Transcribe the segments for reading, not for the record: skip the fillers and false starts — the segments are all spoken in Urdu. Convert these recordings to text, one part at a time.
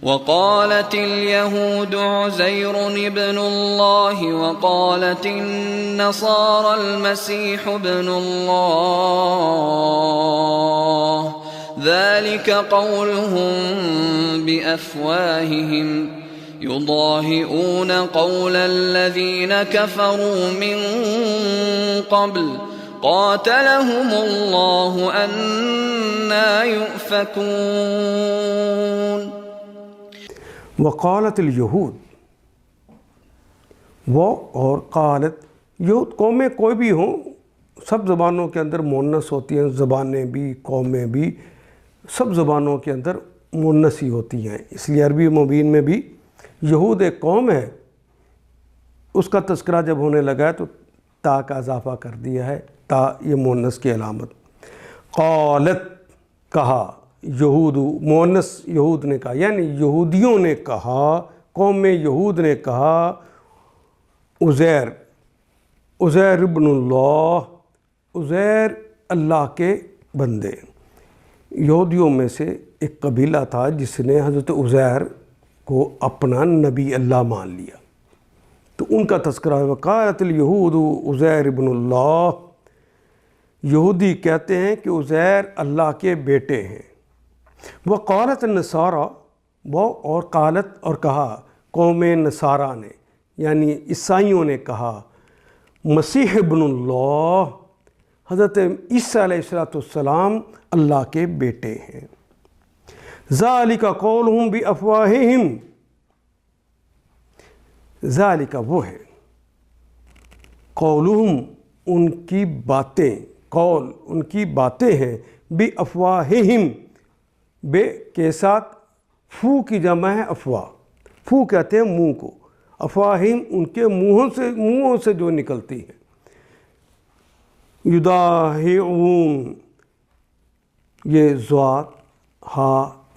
وقالت اليهود عزير ابن الله وقالت النصارى المسيح ابن الله ذلك قولهم بأفواههم يضاهئون قول الذين كفروا من قبل قاتلهم الله أنى يؤفكون۔ وقالت الیہود، وہ اور قالت، یہود قومیں کوئی بھی ہوں، سب زبانوں کے اندر مونس ہوتی ہیں، زبانیں بھی قومیں بھی سب زبانوں کے اندر مونس ہی ہوتی ہیں، اس لیے عربی مبین میں بھی یہود ایک قوم ہے، اس کا تذکرہ جب ہونے لگا ہے تو تا کا اضافہ کر دیا ہے، تا یہ مونس کی علامت۔ قالت کہا، یہود مونس یہود نے کہا، یعنی یہودیوں نے کہا، قوم یہود نے کہا عزیر ابن اللہ، عزیر اللہ کے بندے۔ یہودیوں میں سے ایک قبیلہ تھا جس نے حضرت عزیر کو اپنا نبی اللہ مان لیا، تو ان کا تذکرہ ہے۔ وقالت الیہود عزیر ابن اللہ، یہودی کہتے ہیں کہ عزیر اللہ کے بیٹے ہیں۔ وقالت النصارى، وہ اور قالت اور کہا قوم نصارہ نے، یعنی عیسائیوں نے کہا مسیح ابن اللہ، حضرت عیسیٰ علیہ السلام اللہ کے بیٹے ہیں۔ ذالک قولہم بافواہہم، ذالک وہ ہے، قولہم ان کی باتیں، قول ان کی باتیں ہیں، بافواہہم، بے کے ساتھ فو کی جمع ہے افواہ، فو کہتے ہیں منہ کو، افواہم ان کے منہوں سے جو نکلتی ہیں۔ یداہئون، یہ ضاد ہا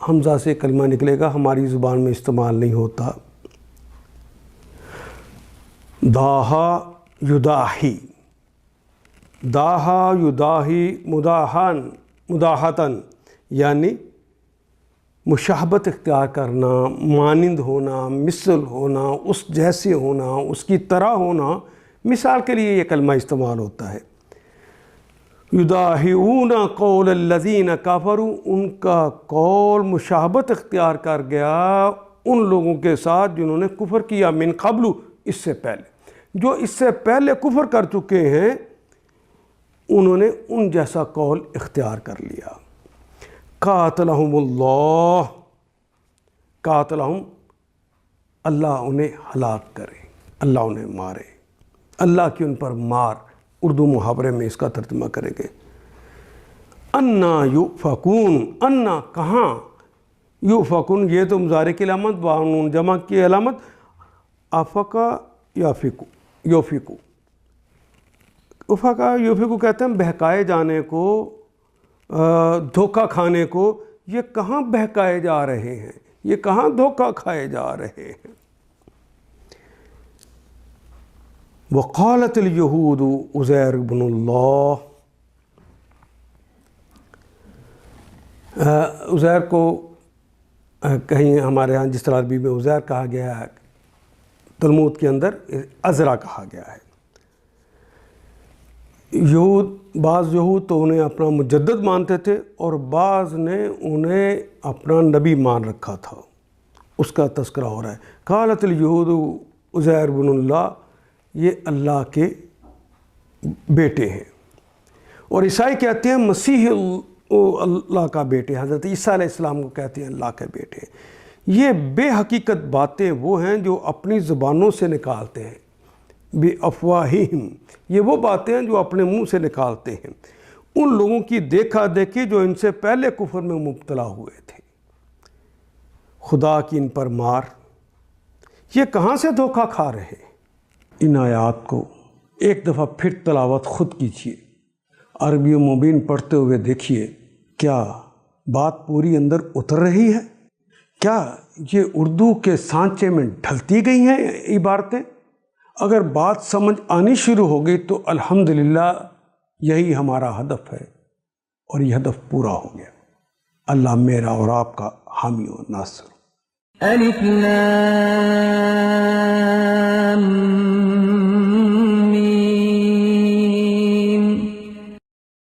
حمزہ سے کلمہ نکلے گا، ہماری زبان میں استعمال نہیں ہوتا۔ داہا یداہی، داہا یداہی مداحتاً، یعنی مشابہت اختیار کرنا، مانند ہونا، مثل ہونا، اس جیسے ہونا، اس کی طرح ہونا، مثال کے لیے یہ کلمہ استعمال ہوتا ہے۔ یداہئون قول الذین کفروا، ان کا قول مشابہت اختیار کر گیا ان لوگوں کے ساتھ جنہوں نے کفر کیا، من قبل، اس سے پہلے، جو اس سے پہلے کفر کر چکے ہیں انہوں نے ان جیسا قول اختیار کر لیا۔ قاتلہم اللہ، قاتلہم، اللہ انہیں ہلاک کرے، اللہ انہیں مارے، اللہ کی ان پر مار، اردو محاورے میں اس کا ترجمہ کریں گے۔ انا یؤفکون، انا کہاں، یؤفکون یہ تو مضارع کی علامت، وانون جمع کی علامت، افقا یافقو، یوفقو، افقا یوفقو کہتے ہیں بہکائے جانے کو، دھوکہ کھانے کو، یہ کہاں بہکائے جا رہے ہیں، یہ کہاں دھوکہ کھائے جا رہے ہیں۔ وقالت الیہود عزیر ابن اللہ، عزیر کو کہیں ہمارے ہاں جس طرح عربی میں عزیر کہا گیا ہے، تلمود کے اندر عزرا کہا گیا ہے۔ بعض یہود تو انہیں اپنا مجدد مانتے تھے اور بعض نے انہیں اپنا نبی مان رکھا تھا، اس کا تذکرہ ہو رہا ہے۔ قالت الیہود عزیر بن اللہ، یہ اللہ کے بیٹے ہیں، اور عیسائی کہتے ہیں مسیح اللہ کا بیٹے، حضرت عیسیٰ علیہ السلام کو کہتے ہیں اللہ کے بیٹے۔ یہ بے حقیقت باتیں وہ ہیں جو اپنی زبانوں سے نکالتے ہیں، بِأَفْوَاهِهِمْ، یہ وہ باتیں ہیں جو اپنے منہ سے نکالتے ہیں ان لوگوں کی دیکھا دیکھی جو ان سے پہلے کفر میں مبتلا ہوئے تھے۔ خدا کی ان پر مار، یہ کہاں سے دھوکہ کھا رہے ہیں۔ ان آیات کو ایک دفعہ پھر تلاوت خود کیجیے، عربی مبین پڑھتے ہوئے دیکھیے، کیا بات پوری اندر اتر رہی ہے؟ کیا یہ اردو کے سانچے میں ڈھلتی گئی ہیں عبارتیں؟ اگر بات سمجھ آنی شروع ہو گئی تو الحمدللہ یہی ہمارا ہدف ہے، اور یہ ہدف پورا ہو گیا۔ اللہ میرا اور آپ کا حامی و ناصر۔ ألف لام